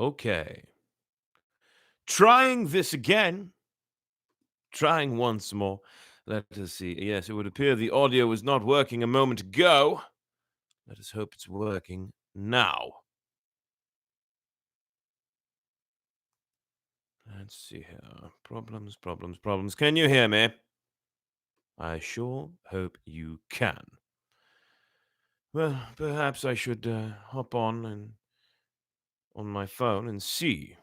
Okay. Trying this again. Trying once more. Let us see. Yes, it would appear the audio was not working a moment ago. Let us hope it's working now. Let's see here. Problems. Can you hear me? I sure hope you can. Well, perhaps I should hop on my phone and see.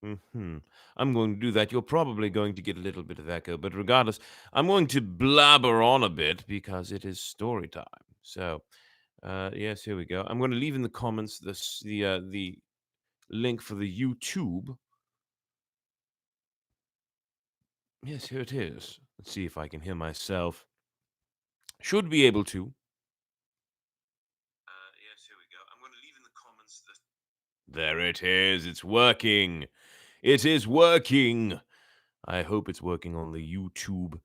I'm going to do that. You're probably going to get a little bit of echo, but regardless, I'm going to blabber on a bit because it is story time. So, yes, here we go. I'm going to leave in the comments the link for the YouTube. Yes, here it is. Let's see if I can hear myself. Should be able to. Yes, here we go. I'm going to leave in the comments the. There it is. It's working. It is working. I hope it's working on the YouTube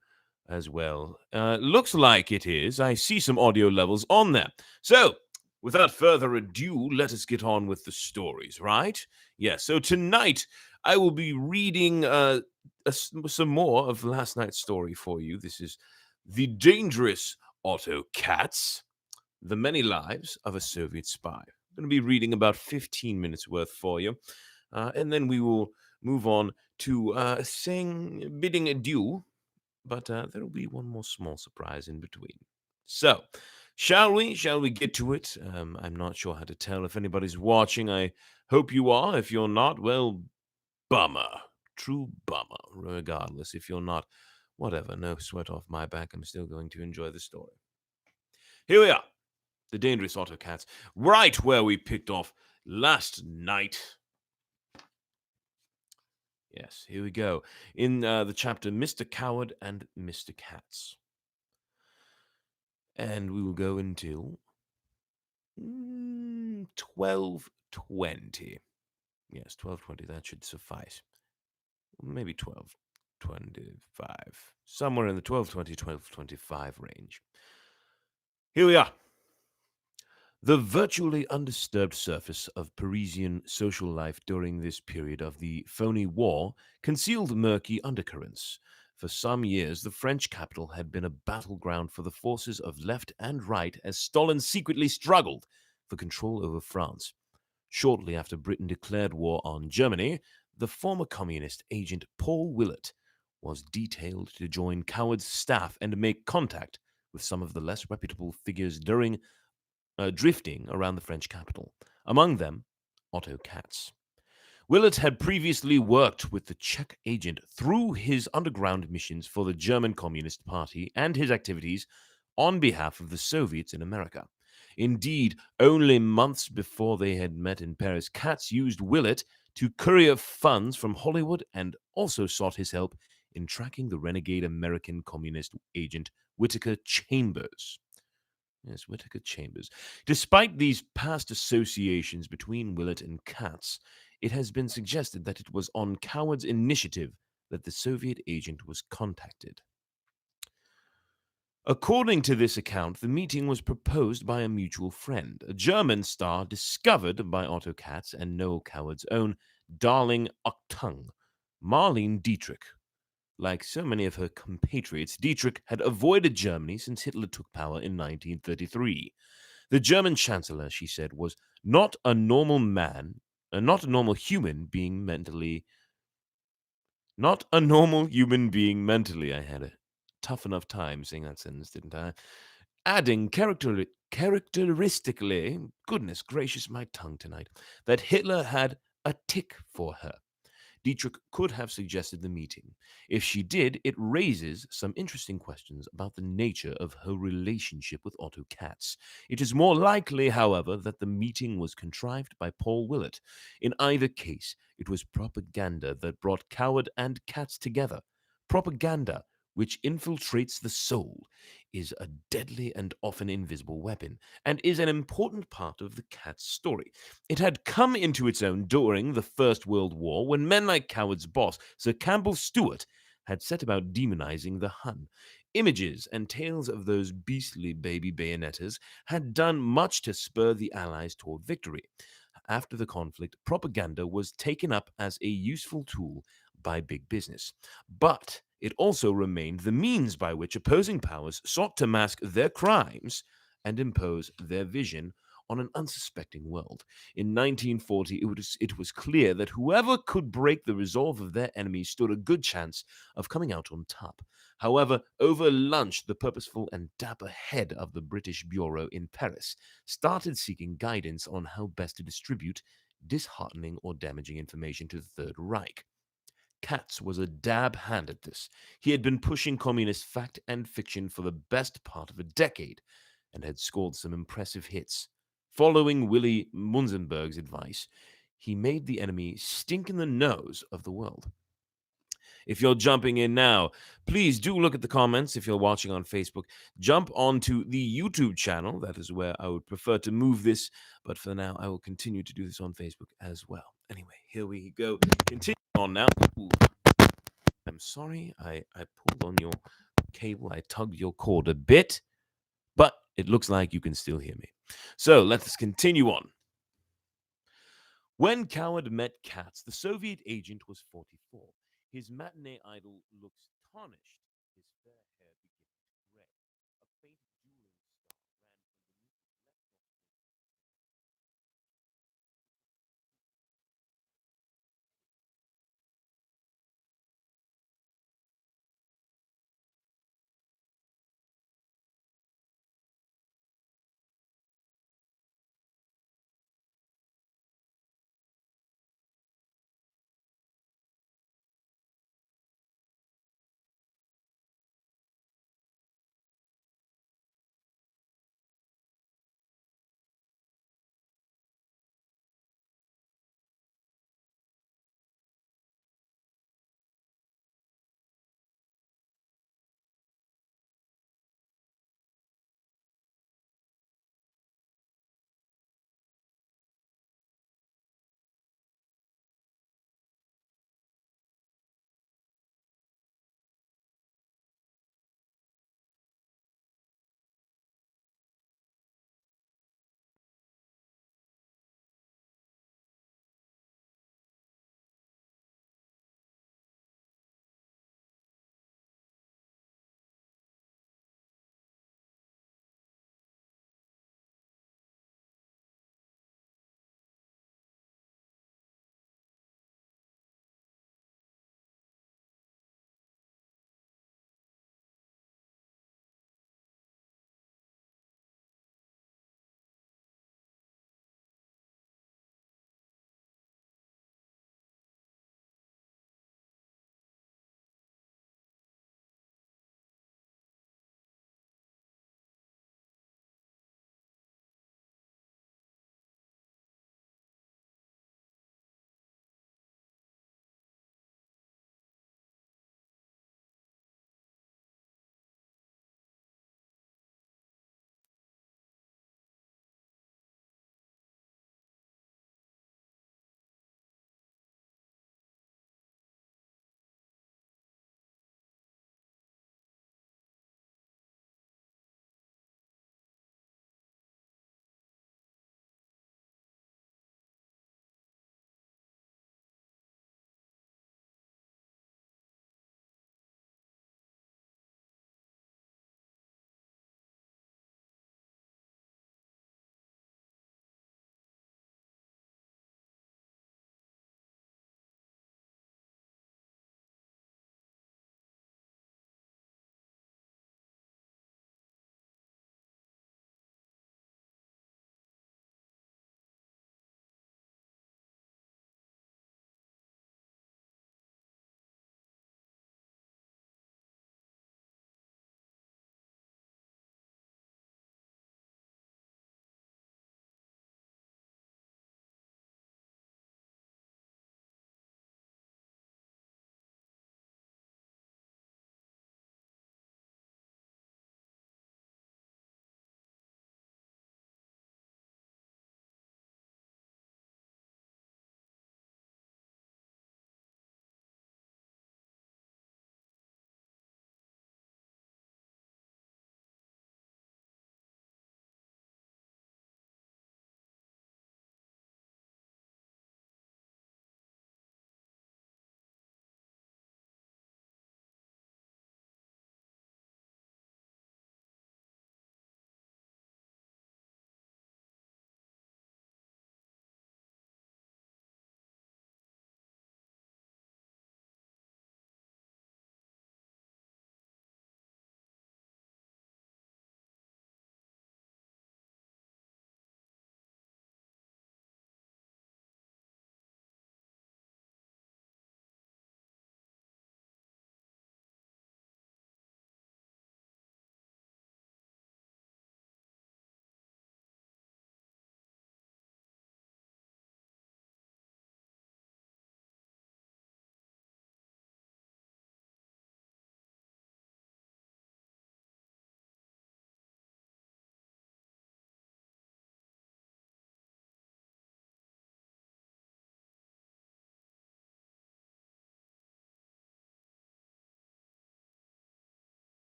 as well. Looks like it is. I see some audio levels on there. So, without further ado, let us get on with the stories, right? Yeah, so tonight I will be reading some more of last night's story for you. This is The Dangerous Otto Katz, The Many Lives of a Soviet Spy. I'm going to be reading about 15 minutes worth for you. And then we will move on to bidding adieu, but there will be one more small surprise in between. So, shall we? Shall we get to it? I'm not sure how to tell if anybody's watching. I hope you are. If you're not, well, bummer. True bummer. Regardless, if you're not, whatever. No sweat off my back. I'm still going to enjoy the story. Here we are. The Dangerous Otto Katz. Right where we picked off last night. Yes, here we go. In the chapter Mr. Coward and Mr. Katz. And we will go until 12:20. Yes, 12:20. That should suffice. Maybe 12:25. Somewhere in the 12:20, 12:25 range. Here we are. The virtually undisturbed surface of Parisian social life during this period of the phony war concealed murky undercurrents. For some years, the French capital had been a battleground for the forces of left and right as Stalin secretly struggled for control over France. Shortly after Britain declared war on Germany, the former communist agent Paul Willett was detailed to join Coward's staff and make contact with some of the less reputable figures during drifting around the French capital, among them Otto Katz. Willett had previously worked with the Czech agent through his underground missions for the German Communist Party and his activities on behalf of the Soviets in America. Indeed, only months before they had met in Paris, Katz used Willett to courier funds from Hollywood and also sought his help in tracking the renegade American communist agent Whittaker Chambers. Yes, Whittaker Chambers. Despite these past associations between Willett and Katz, it has been suggested that it was on Coward's initiative that the Soviet agent was contacted. According to this account, the meeting was proposed by a mutual friend, a German star discovered by Otto Katz and Noel Coward's own darling Achtung, Marlene Dietrich. Like so many of her compatriots, Dietrich had avoided Germany since Hitler took power in 1933. The German chancellor, she said, was not a normal man, not a normal human being mentally. Not a normal human being mentally. I had a tough enough time saying that sentence, didn't I? Adding characteristically, goodness gracious, my tongue tonight, that Hitler had a tick for her. Dietrich could have suggested the meeting. If she did, it raises some interesting questions about the nature of her relationship with Otto Katz. It is more likely, however, that the meeting was contrived by Paul Willett. In either case, it was propaganda that brought Coward and Katz together. Propaganda, which infiltrates the soul, is a deadly and often invisible weapon, and is an important part of the Katz story. It had come into its own during the First World War when men like Coward's boss, Sir Campbell Stewart, had set about demonizing the Hun. Images and tales of those beastly baby bayonettas had done much to spur the Allies toward victory. after the conflict, propaganda was taken up as a useful tool by big business. But it also remained the means by which opposing powers sought to mask their crimes and impose their vision on an unsuspecting world. In 1940, it was clear that whoever could break the resolve of their enemies stood a good chance of coming out on top. However, over lunch, the purposeful and dapper head of the British Bureau in Paris started seeking guidance on how best to distribute disheartening or damaging information to the Third Reich. Katz was a dab hand at this. He had been pushing communist fact and fiction for the best part of a decade and had scored some impressive hits. Following Willy Munzenberg's advice, he made the enemy stink in the nose of the world. If you're jumping in now, please do look at the comments. If you're watching on Facebook, jump onto the YouTube channel. That is where I would prefer to move this. But for now, I will continue to do this on Facebook as well. Anyway, here we go. Continue on now. Ooh, I'm sorry. I pulled on your cable. I tugged your cord a bit, but it looks like you can still hear me. So let's continue on. When Coward met Katz, the Soviet agent was 44. His matinee idol looks tarnished